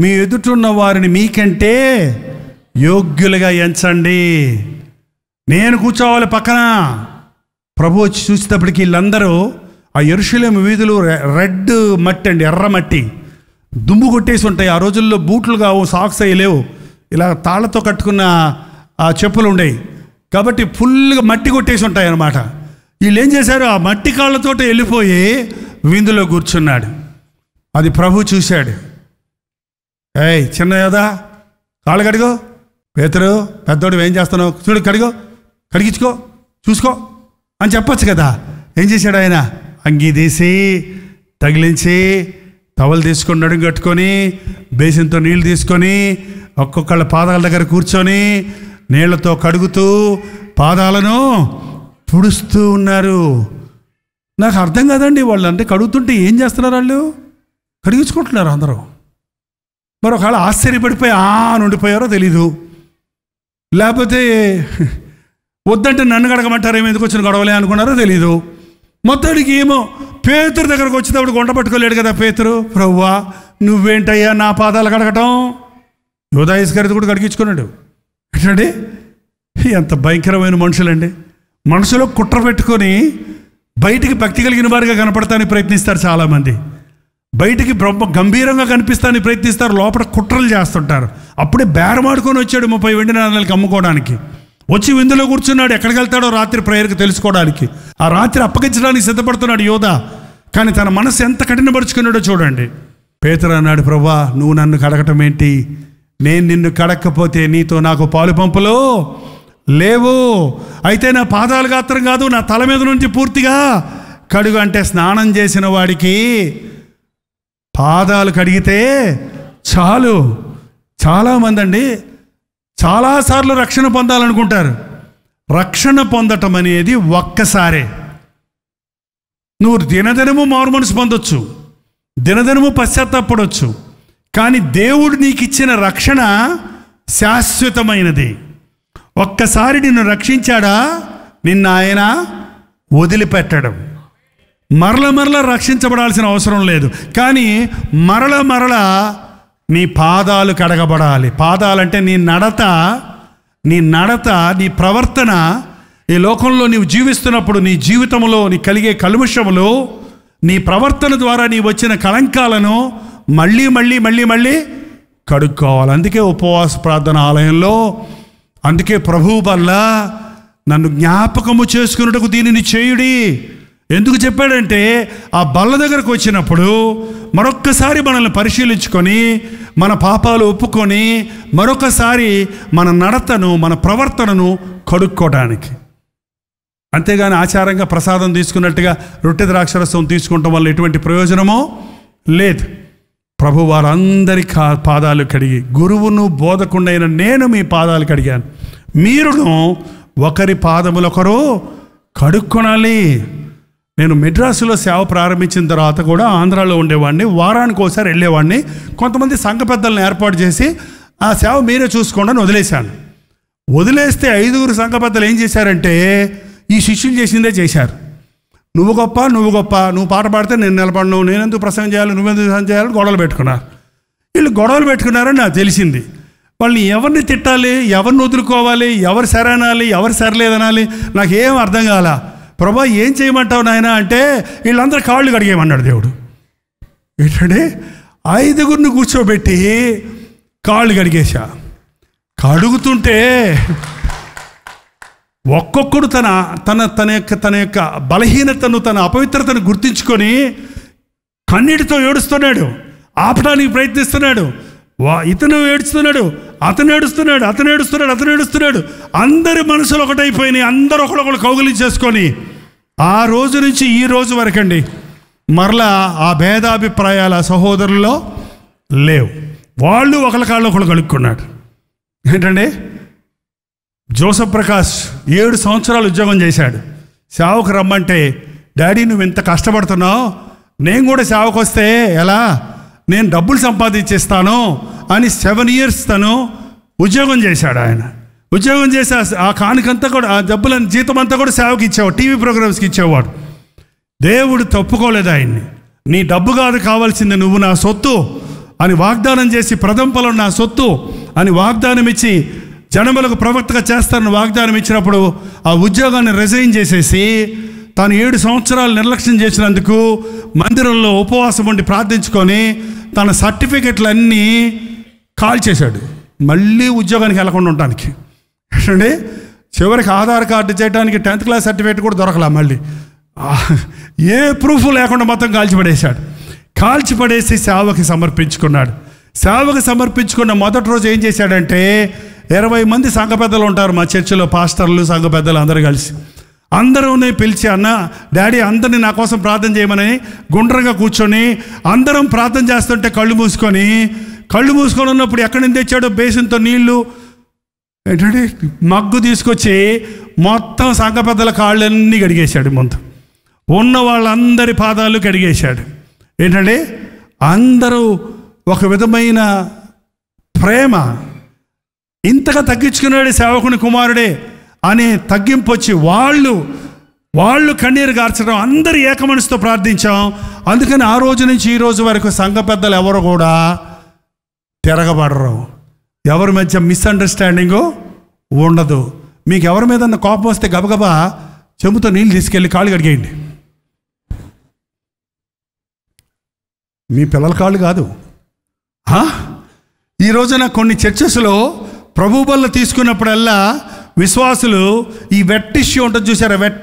మీ ఎదుటున్న వారిని మీకంటే యోగ్యులుగా ఎంచండి. నేను కూర్చోవాలి పక్కన. ప్రభు వచ్చి చూసేటప్పటికి వీళ్ళందరూ ఆ యెరూషలేము వీధులు రెడ్ మట్టి అండి, ఎర్ర మట్టి, దుమ్ము కొట్టేసి ఉంటాయి. ఆ రోజుల్లో బూట్లు కావు, సాక్స్ అయ్యి లేవు, ఇలా తాళ్లతో కట్టుకున్న ఆ చెప్పులు ఉండేవి కాబట్టి ఫుల్గా మట్టి కొట్టేసి ఉంటాయి అన్నమాట. వీళ్ళు ఏం చేశారు, ఆ మట్టి కాళ్ళతోటి వెళ్ళిపోయి విందులో కూర్చున్నాడు. అది ప్రభు చూశాడు. ఏయ్ చిన్న యోధా, కాళ్ళు కడిగో. పేతురు పెద్దోడు ఏం చేస్తున్నావు, చూడు కడిగో, కడిగించుకో, చూసుకో అని చెప్పచ్చు కదా. ఏం చేశాడు ఆయన, అంగీ తీసి తగిలించి టవల్ తీసుకొని నడుము కట్టుకొని బేసిన్తో నీళ్ళు తీసుకొని ఒక్కొక్కళ్ళ పాదాల దగ్గర కూర్చొని నీళ్లతో కడుగుతూ పాదాలను తుడుస్తూ ఉన్నారు. నాకు అర్థం కాదండి, వాళ్ళు అంటే కడుగుతుంటే ఏం చేస్తున్నారు, వాళ్ళు కడిగించుకుంటున్నారు అందరూ. మరి ఒకవేళ ఆశ్చర్యపడిపోయి ఉండిపోయారో తెలీదు, లేకపోతే వద్దంటే నన్ను కడగమంటారు, ఎందుకు వచ్చిన గొడవలే అనుకున్నారో తెలీదు. మొత్తానికి ఏమో పేతురు దగ్గరకు వచ్చేటప్పుడు గుంట పట్టుకోలేడు కదా పేతురు. ప్రభువా నువ్వేంటయ్యా నా పాదాలు కడగటం? యోధా ఇస్కరియోతు కూడా కడిగించుకున్నాడు. ఏంటండి ఎంత భయంకరమైన మనుషులండి. మనసులో కుట్ర పెట్టుకొని బయటికి భక్తి కలిగిన వారిగా కనపడతానికి ప్రయత్నిస్తారు చాలామంది. బయటికి గంభీరంగా కనిపిస్తానికి ప్రయత్నిస్తారు, లోపల కుట్రలు చేస్తుంటారు. అప్పుడే బేరమాడుకొని వచ్చాడు 30 వెండి నాణాలకి అమ్ముకోవడానికి. వచ్చి విందులో కూర్చున్నాడు. ఎక్కడికి వెళ్తాడో రాత్రి ప్రేయర్కి తెలుసుకోవడానికి. ఆ రాత్రి అప్పగించడానికి సిద్ధపడుతున్నాడు యోధా. కానీ తన మనసు ఎంత కఠినపరుచుకున్నాడో చూడండి. పేతురు అన్నాడు, ప్రభువా నువ్వు నన్ను కడగటం ఏంటి? నేను నిన్ను కడక్కపోతే నీతో నాకు పాలు పంపులు లేవు. అయితే నా పాదాలు గాత్రం కాదు, నా తల మీద నుంచి పూర్తిగా కడుగు. అంటే స్నానం చేసిన వాడికి పాదాలు కడిగితే చాలు. చాలామంది అండి చాలాసార్లు రక్షణ పొందాలనుకుంటారు. రక్షణ పొందటం అనేది ఒక్కసారే. నువ్వు దినదినము మారు మనసు పొందొచ్చు, దినదినము పశ్చాత్తాపడవచ్చు, కానీ దేవుడు నీకు ఇచ్చిన రక్షణ శాశ్వతమైనది. ఒక్కసారి నిన్ను రక్షించాడా, నిన్న ఆయన వదిలిపెట్టడం. మరల రక్షించబడాల్సిన అవసరం లేదు, కానీ మరల నీ పాదాలు కడగబడాలి. పాదాలంటే నీ నడత, నీ ప్రవర్తన. ఈ లోకంలో నీవు జీవిస్తున్నప్పుడు నీ జీవితంలో నీ కలిగే కల్మషములు, నీ ప్రవర్తన ద్వారా నీ వచ్చిన కళంకాలను మళ్ళీ కడుక్కోవాలి. అందుకే ఉపవాస ప్రార్థన ఆలయంలో, అందుకే ప్రభువు వల్ల నన్ను జ్ఞాపకము చేసుకున్నట్టుకు దీనిని చేయుడి ఎందుకు చెప్పాడంటే, ఆ బల్ల దగ్గరకు వచ్చినప్పుడు మరొక్కసారి మనల్ని పరిశీలించుకొని మన పాపాలు ఒప్పుకొని మరొకసారి మన నడతను, మన ప్రవర్తనను కడుక్కోవడానికి. అంతేగాని ఆచారంగా ప్రసాదం తీసుకున్నట్టుగా రొట్టె ద్రాక్షరసం తీసుకుంటాం వల్ల ఎటువంటి ప్రయోజనమో లేదు. ప్రభు వారందరి పాదాలు కడిగి, గురువును బోధకుండైన నేను మీ పాదాలు కడిగాను, మీరును ఒకరి పాదములొకరు కడుక్కొనాలి. నేను మెడ్రాసులో సేవ ప్రారంభించిన తర్వాత కూడా ఆంధ్రాలో ఉండేవాడిని. వారానికి ఒకసారి వెళ్ళేవాడిని. కొంతమంది సంఘ పెద్దలను ఏర్పాటు చేసి ఆ సేవ మీరే చూసుకోండి అని వదిలేశాను. వదిలేస్తే 5 సంఘ పెద్దలు ఏం చేశారంటే, ఈ శిష్యులు చేసిందే చేశారు. నువ్వు గొప్ప, నువ్వు పాట పాడితే నేను నిలబడను, నేనెందుకు ప్రసంగం చేయాలి, నువ్వెందుకు ప్రసంగం చేయాలి, గొడవలు పెట్టుకున్నారు. వీళ్ళు గొడవలు పెట్టుకున్నారని నాకు తెలిసింది. వాళ్ళని ఎవరిని తిట్టాలి, ఎవరిని వదులుకోవాలి, ఎవరు సరనాలి, ఎవరు సరలేదనాలి, నాకేం అర్థం కాల. ప్రభా ఏం చేయమంటావు నాయన అంటే, వీళ్ళందరూ కాళ్ళు కడిగేయమన్నాడు దేవుడు. ఏంటంటే 5 కూర్చోబెట్టి కాళ్ళు కడిగేశా. కడుగుతుంటే ఒక్కొక్కడు తన యొక్క బలహీనతను, తన అపవిత్రతను గుర్తించుకొని కన్నీటితో ఏడుస్తున్నాడు, ఆపడానికి ప్రయత్నిస్తున్నాడు. ఇతను ఏడుస్తున్నాడు, అతను ఏడుస్తున్నాడు. అందరి మనసులు ఒకటైపోయినాయి. అందరూ ఒకళ్ళొకళ్ళు కౌగిలించేసుకొని ఆ రోజు నుంచి ఈ రోజు వరకండి మరలా ఆ భేదాభిప్రాయాల సహోదరుల్లో లేవు. వాళ్ళు ఒకళ్ళ కాళ్ళు ఒకళ్ళు కలుక్కున్నాడు. ఏంటండి, జోసఫ్ ప్రకాష్ 7 సంవత్సరాలు ఉద్యోగం చేశాడు. సేవకు రమ్మంటే, డాడీ నువ్వు ఇంత కష్టపడుతున్నావు, నేను కూడా సేవకు వస్తే ఎలా, నేను డబ్బులు సంపాదించేస్తాను అని 7 years తను ఉద్యోగం చేశాడు. ఆయన ఉద్యోగం చేసి ఆ కానుకంతా కూడా, ఆ డబ్బులని జీతం అంతా కూడా సేవకి ఇచ్చేవాడు, టీవీ ప్రోగ్రామ్స్కి ఇచ్చేవాడు. దేవుడు తప్పుకోలేదు ఆయన్ని. నీ డబ్బు కాదు కావాల్సింది, నువ్వు నా సొత్తు అని వాగ్దానం చేసి ప్రథమ ఫలం నా సొత్తు అని వాగ్దానం ఇచ్చి జనములకు ప్రవక్తగా చేస్తానని వాగ్దానం ఇచ్చినప్పుడు ఆ ఉద్యోగాన్ని రిజైన్ చేసేసి తాను 7 సంవత్సరాలు నిర్లక్ష్యం చేసినందుకు మందిరంలో ఉపవాసం ఉండి ప్రార్థించుకొని తన సర్టిఫికెట్లన్నీ కాల్ చేశాడు మళ్ళీ ఉద్యోగానికి వెళ్ళకుండా ఉండడానికి. అంటే చివరికి ఆధార్ కార్డు చేయడానికి 10th క్లాస్ సర్టిఫికేట్ కూడా దొరకలా. మళ్ళీ ఏ ప్రూఫ్ లేకుండా మొత్తం కాల్చిపడేశాడు. కాల్చిపడేసి సేవకి సమర్పించుకున్నాడు. సేవకి సమర్పించుకున్న మొదటి రోజు ఏం చేశాడంటే 20 మంది సంఘ పెద్దలు ఉంటారు మా చర్చిలో, పాస్టర్లు సంఘ పెద్దలు అందరూ కలిసి అందరూనే పిలిచి, అన్న డాడీ అందరినీ నా కోసం ప్రార్థన చేయమని గుండ్రంగా కూర్చొని అందరం ప్రార్థన చేస్తుంటే కళ్ళు మూసుకొని ఉన్నప్పుడు ఎక్కడి నుంచి తెచ్చాడో బేసిన్తో నీళ్లు ఏంటంటే మగ్గు తీసుకొచ్చి మొత్తం సంఘ పెద్దల కాళ్ళన్నీ కడిగేశాడు. ముందు ఉన్న వాళ్ళందరి పాదాలు కడిగేశాడు. ఏంటంటే అందరూ ఒక విధమైన ప్రేమ, ఇంతగా తగ్గించుకున్నాడు సేవకుని కుమారుడే అనే తగ్గింపు వచ్చి వాళ్ళు కన్నీరు గార్చడం, అందరు ఏకమనసుతో ప్రార్థించాం. అందుకని ఆ రోజు నుంచి ఈ రోజు వరకు సంఘ పెద్దలు ఎవరు కూడా తిరగబడరు, ఎవరి మధ్య మిస్అండర్స్టాండింగు ఉండదు. మీకు ఎవరి మీద కోపం వస్తే గబగబా చెంబుతో నీళ్ళు తీసుకెళ్ళి కాళ్ళు కడిగేయండి. మీ పిల్లల కాళ్ళు కాదు. ఈ రోజున కొన్ని చర్చెస్లో ప్రభు బల్ల తీసుకున్నప్పుడల్లా విశ్వాసులు ఈ వెట్ టిష్యూ ఉంటుంది చూసారా, వెట్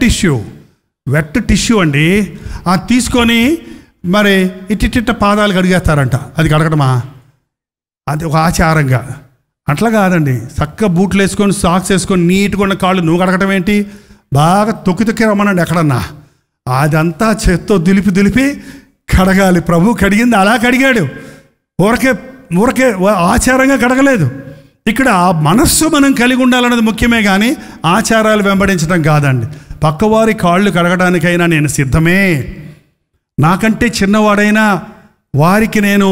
టిష్యూ అండి, అది తీసుకొని మరి ఇట్టిట్ట పాదాలు కడిగేస్తారంట. అది కడగడమా? అది ఒక ఆచారంగా. అట్లా కాదండి, చక్కగా బూట్లు వేసుకొని సాక్స్ వేసుకొని నీట్గా ఉన్న కాళ్ళు నువ్వు కడగటం ఏంటి? బాగా తొక్కి రమ్మనండి ఎక్కడన్నా. అదంతా చేత్తో దులిపి కడగాలి. ప్రభు కడిగింది అలా కడిగాడు, ఊరకే ఆచారంగా కడగలేదు. ఇక్కడ మనస్సు మనం కలిగి ఉండాలన్నది ముఖ్యమే కానీ ఆచారాలు వెంబడించడం కాదండి. పక్కవారి కాళ్ళు కడగడానికైనా నేను సిద్ధమే, నాకంటే చిన్నవాడైనా వారికి నేను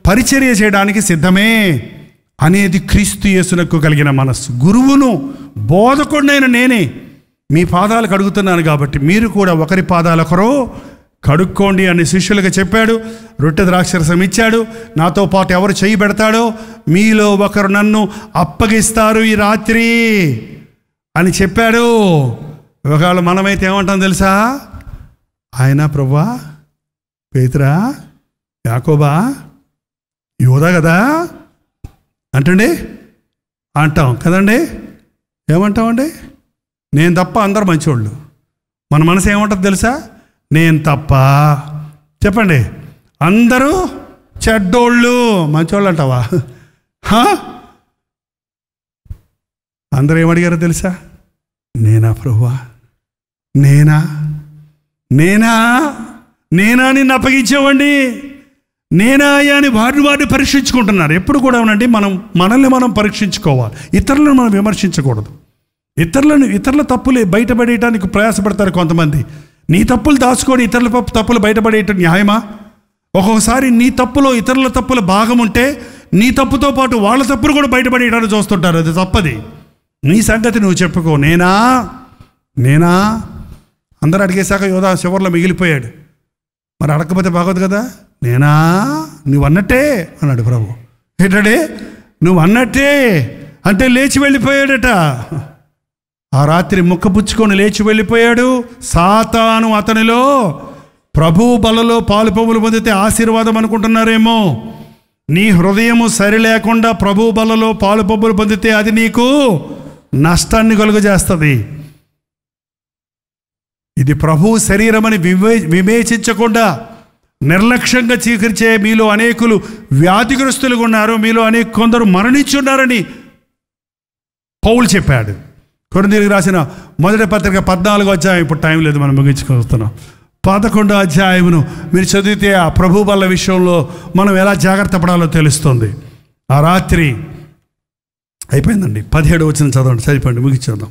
పరిచర్య చేయడానికి సిద్ధమే అనేది క్రీస్తు యేసునకు కలిగిన మనస్సు. గురువును బోధకుడినైన నేనే మీ పాదాలు కడుగుతున్నాను కాబట్టి మీరు కూడా ఒకరి పాదాలు ఒకరు కడుక్కోండి అని శిష్యులకు చెప్పాడు. రొట్టె ద్రాక్షరసం ఇచ్చాడు. నాతో పాటు ఎవరు చేయి పెడతాడో మీలో ఒకరు నన్ను అప్పగిస్తారు ఈ రాత్రి అని చెప్పాడు. ఒకవేళ మనమైతే ఏమంటాం తెలుసా? ఆయన ప్రభువా, పేతురా, యాకోబా, యోధా కదా అంటాం కదండి. ఏమంటామండి? నేను తప్ప అందరు మంచోళ్ళు. మన మనసు ఏమంటుంది తెలుసా? నేను తప్ప, చెప్పండి, అందరూ చెడ్డోళ్ళు, మంచోళ్ళు అంటావా? అందరూ ఏమడిగారో తెలుసా? నేనా ప్రభువా, నేనా నిన్ను అప్పగించేవండి, నేనా అని వారిని పరీక్షించుకుంటున్నారు. ఎప్పుడు కూడా ఉనండి, మనల్ని మనం పరీక్షించుకోవాలి. ఇతరులను మనం విమర్శించకూడదు. ఇతరుల తప్పులు బయటపడేయటానికి ప్రయాసపడతారు కొంతమంది. నీ తప్పులు దాచుకొని ఇతరుల తప్పులు బయటపడేయటం న్యాయమా? ఒక్కొక్కసారి నీ తప్పులో ఇతరుల తప్పుల భాగం ఉంటే నీ తప్పుతో పాటు వాళ్ళ తప్పులు కూడా బయటపడేయడానికి చూస్తుంటారు. అది తప్పది. నీ సంగతి నువ్వు చెప్పుకో. నేనా అందరూ అడిగేశాక యోధా చివర్లో మిగిలిపోయాడు. మరి అడగకపోతే బాగోదు కదా. నేనా, నువ్వు అన్నట్టే అన్నాడు ప్రభు. ఏంటంటే నువ్వు అన్నట్టే అంటే లేచి వెళ్ళిపోయాడట. ఆ రాత్రి ముక్కపుచ్చుకొని లేచి వెళ్ళిపోయాడు. సాతాను అతనిలో ప్రభు బలలో పాలు పవ్వులు పొందితే ఆశీర్వాదం అనుకుంటున్నారేమో. నీ హృదయము సరి లేకుండా ప్రభు బలలో పాలు పవ్వులు పొందితే అది నీకు నష్టాన్ని కలుగజేస్తుంది. ఇది ప్రభు శరీరమని వివేచించకుండా నిర్లక్ష్యంగా చీకరించే మీలో అనేకులు వ్యాధిగ్రస్తులుగా ఉన్నారు, మీలో కొందరు మరణించున్నారని పౌలు చెప్పాడు. కొరింథీయులకు రాసిన మొదటి పత్రిక 14వ అధ్యాయం, ఇప్పుడు టైం లేదు మనం ముగించుకొస్తున్నాం. 11వ అధ్యాయమును మీరు చదివితే ఆ ప్రభు బల్ల విషయంలో మనం ఎలా జాగ్రత్త పడాలో తెలుస్తుంది. ఆ రాత్రి అయిపోయిందండి. 17వ వచనం చదవండి, సరిపోండి, ముగించేద్దాం.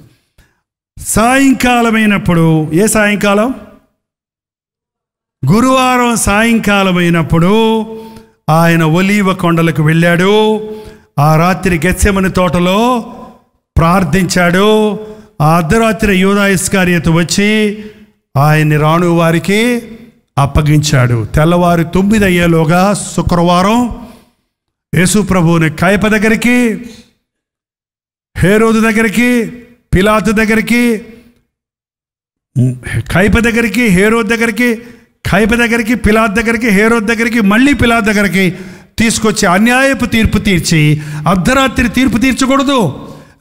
సాయంకాలమైనప్పుడు, ఏ సాయంకాలం? గురువారం సాయంకాలమైనప్పుడు ఆయన ఒలీవ కొండలకు వెళ్ళాడు. ఆ రాత్రి గెత్సెమని తోటలో ప్రార్థించాడు. ఆ అర్ధరాత్రి యూదా ఇస్కరియోతు వచ్చి ఆయన్ని రాను వారికి అప్పగించాడు. తెల్లవారు 9 అయ్యేలోగా శుక్రవారం యేసు ప్రభువుని కయప దగ్గరికి, హేరోదు దగ్గరికి, పిలాతు దగ్గరికి, కయప దగ్గరికి, హేరోదు దగ్గరికి, కయప దగ్గరికి, పిలాతు దగ్గరికి, హేరోదు దగ్గరికి, మళ్ళీ పిలాతు దగ్గరికి తీసుకొచ్చి అన్యాయపు తీర్పు తీర్చి, అర్ధరాత్రి తీర్పు తీర్చకూడదు,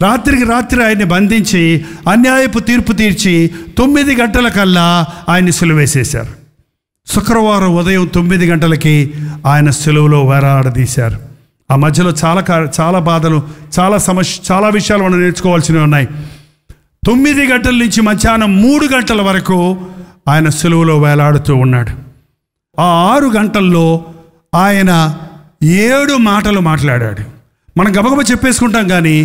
రాత్రికి రాత్రి ఆయన్ని బంధించి అన్యాయపు తీర్పు తీర్చి 9 గంటల కల్లా ఆయన్ని సిలువేసేశారు. శుక్రవారం ఉదయం 9 గంటలకి ఆయన సిలువలో వేలాడదీశారు. ఆ మధ్యలో చాలా బాధలు, చాలా విషయాలు మనం నేర్చుకోవాల్సినవి ఉన్నాయి. 9 గంటల నుంచి మధ్యాహ్నం 3 గంటల వరకు ఆయన సిలువలో వేలాడుతూ ఉన్నాడు. ఆ 6 గంటల్లో ఆయన 7 మాటలు మాట్లాడాడు. మనం గబగబ చెప్పేసుకుంటాం, కానీ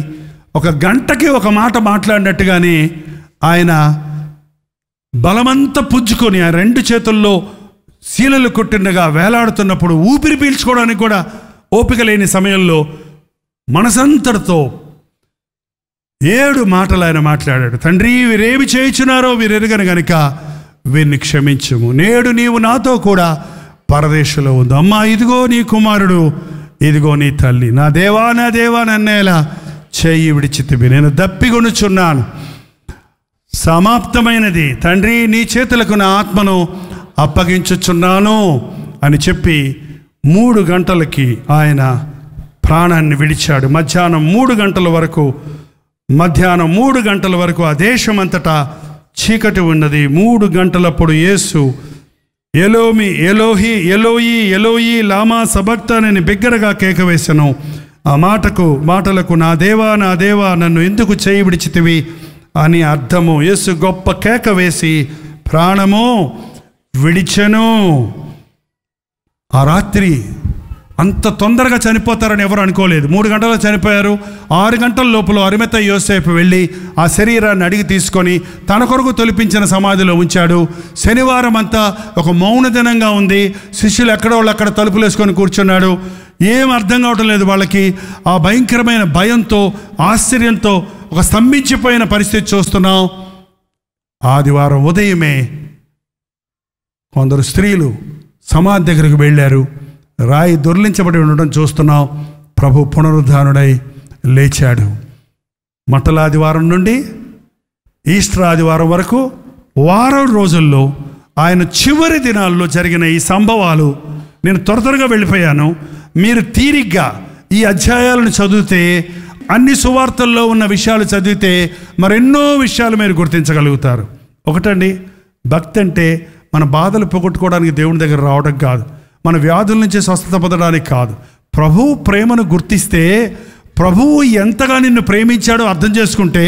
ఒక గంటకి ఒక మాట మాట్లాడినట్టుగానే ఆయన బలమంతా పుంజుకొని ఆ 2 చేతుల్లో శీలలు కొట్టిండగా వేలాడుతున్నప్పుడు ఊపిరి పీల్చుకోవడానికి కూడా ఓపిక లేని సమయంలో మనసంతటితో 7 మాటలు ఆయన మాట్లాడాడు. తండ్రి, వీరేమి చేయుచున్నారో వీరెరుగను గనుక వీరిని క్షమించుము. నేడు నీవు నాతో కూడా పరదేశంలో ఉంది. అమ్మా, ఇదిగో నీ కుమారుడు, ఇదిగో నీ తల్లి. నా దేవా, నా దేవా, నన్నేలా చేయి విడిచితివి, నేను దప్పిగొనుచున్నాను, సమాప్తమైనది. తండ్రి, నీ చేతులకు నా ఆత్మను అప్పగించుచున్నాను అని చెప్పి 3 గంటలకి ఆయన ప్రాణాన్ని విడిచాడు. మధ్యాహ్నం 3 గంటల వరకు ఆ దేశమంతటా చీకటి ఉన్నది. 3 గంటలప్పుడు యేసు ఎలోహి ఎలోయి ఎలోయి లామా సబక్తానని బిగ్గరగా కేక వేసెను. ఆ మాటలకు నా దేవా, నా దేవా, నన్ను ఎందుకు చేయి విడిచితివి అని అర్థము. యేసు గొప్ప కేక వేసి ప్రాణము విడిచెను. ఆ రాత్రి అంత తొందరగా చనిపోతారని ఎవరు అనుకోలేదు. 3 గంటల్లో చనిపోయారు. 6 గంటల లోపల అరిమతయి యోసేపు వెళ్ళి ఆ శరీరాన్ని అడిగి తీసుకొని తన కొరకు తొలిపించిన సమాధిలో ఉంచాడు. శనివారం అంతా ఒక మౌన దినంగా ఉంది. శిష్యులు అక్కడ తలుపులు వేసుకొని కూర్చున్నాడు. ఏం అర్థం కావటం లేదు వాళ్ళకి. ఆ భయంకరమైన భయంతో, ఆశ్చర్యంతో ఒక స్తంభించిపోయిన పరిస్థితి చూస్తున్నాం. ఆదివారం ఉదయమే కొందరు స్త్రీలు సమాధి దగ్గరకు వెళ్ళారు. రాయి దొర్లించబడి ఉండడం చూస్తున్నాం. ప్రభు పునరుద్ధానుడై లేచాడు. మట్టల ఆదివారం నుండి ఈస్టర్ ఆదివారం వరకు వారం రోజుల్లో ఆయన చివరి దినాల్లో జరిగిన ఈ సంభవాలు నేను త్వరగా వెళ్ళిపోయాను. మీరు తీరిగ్గా ఈ అధ్యాయాలను చదివితే, అన్ని సువార్తల్లో ఉన్న విషయాలు చదివితే మరెన్నో విషయాలు మీరు గుర్తించగలుగుతారు. ఒకటండి, భక్తి అంటే మన బాధలు పోగొట్టుకోవడానికి దేవుని దగ్గర రావడం కాదు, మన వ్యాధుల నుంచి స్వస్థత పొందడానికి కాదు. ప్రభువు ప్రేమను గుర్తిస్తే, ప్రభువు ఎంతగా నిన్ను ప్రేమించాడో అర్థం చేసుకుంటే,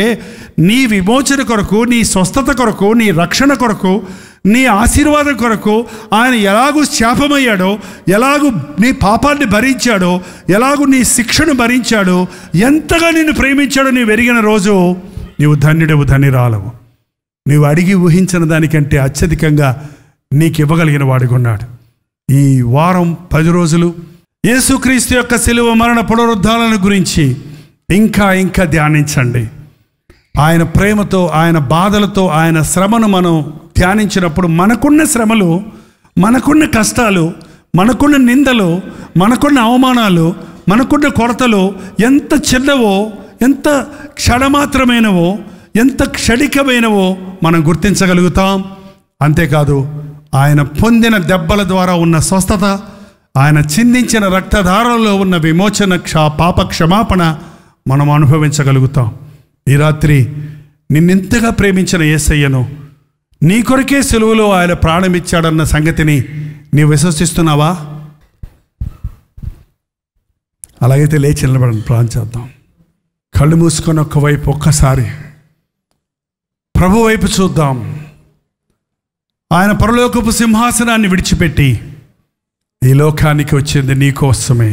నీ విమోచన కొరకు, నీ స్వస్థత కొరకు, నీ రక్షణ కొరకు, నీ ఆశీర్వాదం కొరకు ఆయన ఎలాగూ శాపమయ్యాడో, ఎలాగూ నీ పాపాన్ని భరించాడో, ఎలాగూ నీ శిక్షను భరించాడో, ఎంతగా నిన్ను ప్రేమించాడో నీవు ఎరిగిన రోజు నీవు ధన్యుడవు, ధన్యురాలవు. నీవు అడిగి ఊహించిన దానికంటే అత్యధికంగా నీకు ఇవ్వగలిగిన వాడిగా ఉన్నాడు. ఈ వారం 10 రోజులు యేసుక్రీస్తు యొక్క శిలువ మరణ పునరుద్ధానాల గురించి ఇంకా ధ్యానించండి. ఆయన ప్రేమతో, ఆయన బాధలతో, ఆయన శ్రమను మనం ధ్యానించినప్పుడు మనకున్న శ్రమలు, మనకున్న కష్టాలు, మనకున్న నిందలు, మనకున్న అవమానాలు, మనకున్న కొరతలు ఎంత చిన్నవో, ఎంత క్షణమాత్రమైనవో, ఎంత క్షణికమైనవో మనం గుర్తించగలుగుతాం. అంతేకాదు, ఆయన పొందిన దెబ్బల ద్వారా ఉన్న స్వస్థత, ఆయన చిందించిన రక్తధారలో ఉన్న విమోచన, పాప క్షమాపణ మనం అనుభవించగలుగుతాం. ఈ రాత్రి నిన్నింతగా ప్రేమించిన యేసయ్యను, నీ కొరకే సిలువలో ఆయన ప్రాణమిచ్చాడన్న సంగతిని నీవు విశ్వసిస్తున్నావా? అలాగైతే లేచి నిలబడండి, ప్రార్థన చేద్దాం. కళ్ళు మూసుకొని ఒక్కసారి ప్రభు వైపు చూద్దాం. ఆయన పరలోకపు సింహాసనాన్ని విడిచిపెట్టి ఈ లోకానికి వచ్చింది నీకోసమే.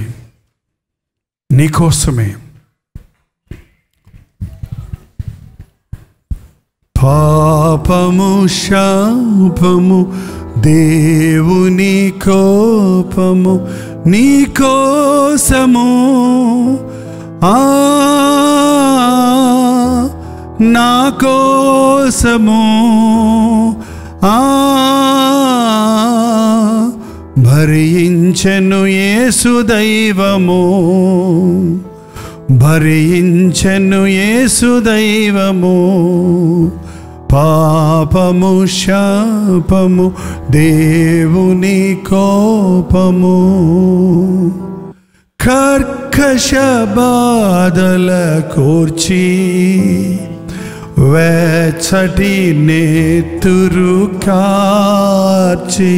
పాపము, శాపము, దేవుని కోపము నీకోసము, నా కోసము, భరించెను యేసు దైవము, భరించెను యేసు దైవము, పాపము శాపము దేవుని కోపము, కర్కశ బాధల కూర్చి వెచ్చటి నేతురు కార్చి,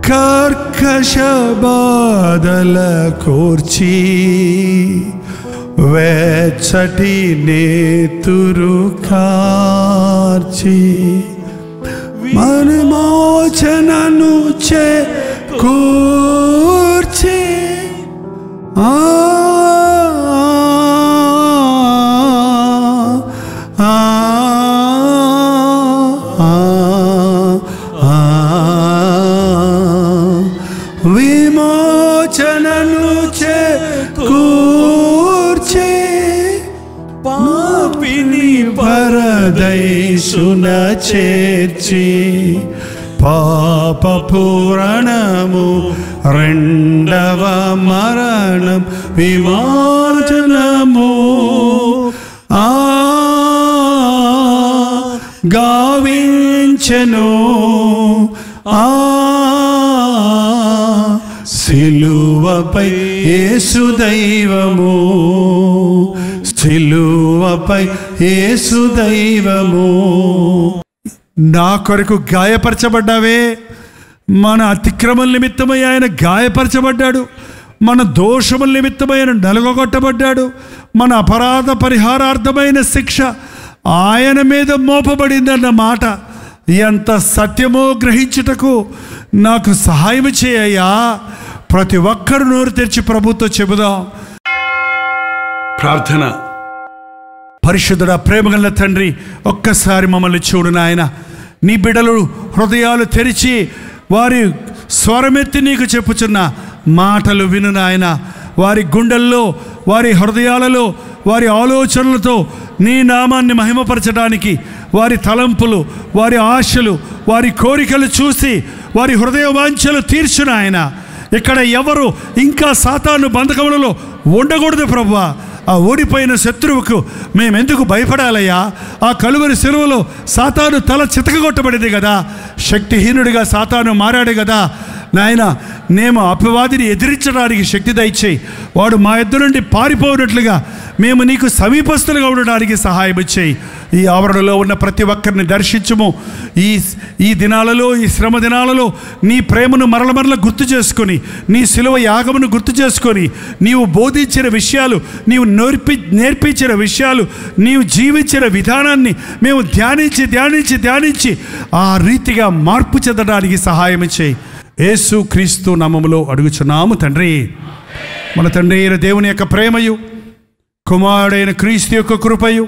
కర్కశ బాధల కూర్చి వెచ్చటి నేతురు కార్చి, మనమోచనను చేకూర్చి విమోచనను చేకూర్చి, పాపిని పరదైసున చేర్చి, పాప పూరణము రెండవ మరణం విమోచనము గావించెను, సిలువపై యేసు దైవము, సిలువపై యేసు దైవము. నా కొరకు గాయపరచబడ్డావే, మన అతిక్రమల నిమిత్తమై ఆయన గాయపరచబడ్డాడు, మన దోషముల నిమిత్తమై ఆయన నలుగొట్టబడ్డాడు, మన అపరాధ పరిహారార్థమైన శిక్ష ఆయన మీద మోపబడిందన్న మాట ఎంత సత్యమో గ్రహించుటకు నాకు సహాయం చేయయ్యా. ప్రతి ఒక్కరు నోరు తెరిచి ప్రభుతో చెబుదాం. ప్రార్థన. పరిశుద్ధుడా, ప్రేమగల తండ్రి, ఒక్కసారి మమ్మల్ని చూడు నాయన. నీ బిడ్డలు హృదయాలు తెరిచి వారి స్వరమెత్తి నీకు చెప్పుచున్న మాటలు విను నాయన. వారి గుండెల్లో, వారి హృదయాలలో, వారి ఆలోచనలతో నీ నామాన్ని మహిమపరచడానికి వారి తలంపులు, వారి ఆశలు, వారి కోరికలు చూసి వారి హృదయ వాంఛలు తీర్చున ఆయన. ఇక్కడ ఎవరు ఇంకా సాతాను బంధకములలో ఉండకూడదు ప్రభువా. ఆ ఓడిపోయిన శత్రువుకు మేమెందుకు భయపడాలయ్యా? ఆ కలువరి శిలువలో సాతాను తల చితకగొట్టబడింది కదా, శక్తిహీనుడిగా సాతాను మారాడు కదా నాయన. మేము అపవాదిని ఎదిరించడానికి శక్తి దయచేయి. వాడు మా ఎద్దు నుండి పారిపోయినట్లుగా మేము నీకు సమీపస్తులుగా ఉండడానికి సహాయం చేయి. ఈ ఆవరణలో ఉన్న ప్రతి ఒక్కరిని దర్శించుము. ఈ దినాలలో, ఈ శ్రమ దినాలలో నీ ప్రేమను మరల గుర్తు చేసుకొని, నీ శిలువ యాగమును గుర్తు చేసుకొని, నీవు బోధించిన విషయాలు, నీవు నేర్పించిన విషయాలు, నీవు జీవించిన విధానాన్ని మేము ధ్యానించి ఆ రీతిగా మార్పు చెందడానికి సహాయం చేయి. యేసు క్రీస్తు నామములో అడుగుచున్నాము తండ్రి. మన తండ్రి అయిన దేవుని యొక్క ప్రేమయు, కుమారుడైన క్రీస్తు యొక్క కృపయు,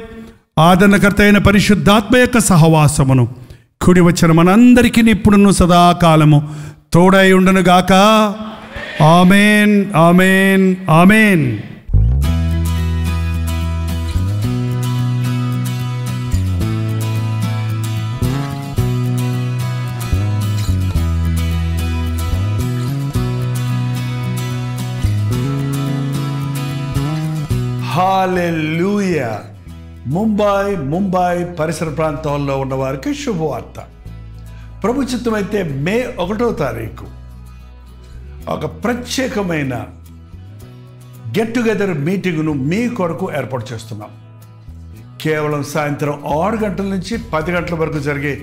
ఆదరణకర్త అయిన పరిశుద్ధాత్మ యొక్క సహవాసమును కూడి వచ్చిన మనందరికీ ఇప్పుడును సదాకాలము తోడై ఉండునుగాక. ఆమేన్, ఆమేన్, ఆమేన్. హల్లెలూయా. ముంబై పరిసర ప్రాంతాల్లో ఉన్న వారికి శుభవార్త. ప్రభు చిత్తమైతే మే 1వ తారీఖు ఒక ప్రత్యేకమైన గెట్ టుగెదర్ మీటింగ్ను మీ కొరకు ఏర్పాటు చేస్తున్నాం. కేవలం సాయంత్రం 6 గంటల నుంచి 10 గంటల వరకు జరిగే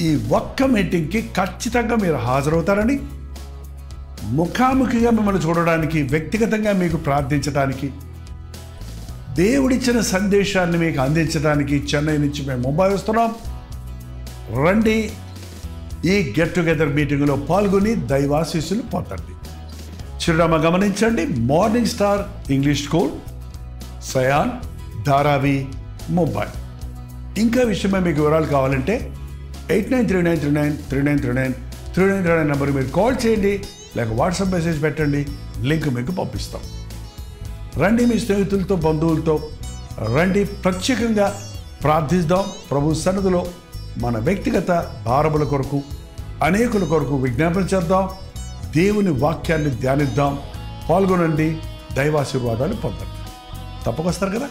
ఈ ఒక్క మీటింగ్కి ఖచ్చితంగా మీరు హాజరవుతారని, ముఖాముఖిగా మిమ్మల్ని చూడడానికి, వ్యక్తిగతంగా మీకు ప్రార్థించడానికి, దేవుడిచ్చిన సందేశాన్ని మీకు అందించడానికి చెన్నై నుంచి మేము ముంబై వస్తున్నాం. రండి, ఈ గెట్ టుగెదర్ మీటింగ్లో పాల్గొని దైవాశీస్సులు పొందండి. చిరునామా గమనించండి. Morning star English school, సయాన్, Dharavi, Mumbai. ఇంకా విషయమై మీకు వివరాలు కావాలంటే 8939393939 నెంబర్ మీరు కాల్ చేయండి, లేక వాట్సాప్ మెసేజ్ పెట్టండి. లింక్ మీకు పంపిస్తాం. రండి, మీ స్నేహితులతో, బంధువులతో రండి. ప్రత్యేకంగా ప్రార్థిద్దాం. ప్రభు సన్నిధిలో మన వ్యక్తిగత భారముల కొరకు, అనేకుల కొరకు విజ్ఞాపన చేద్దాం. దేవుని వాక్యాన్ని ధ్యానిద్దాం. పాల్గొనండి, దైవాశీర్వాదాలు పొందండి. తప్పకొస్తారు కదా.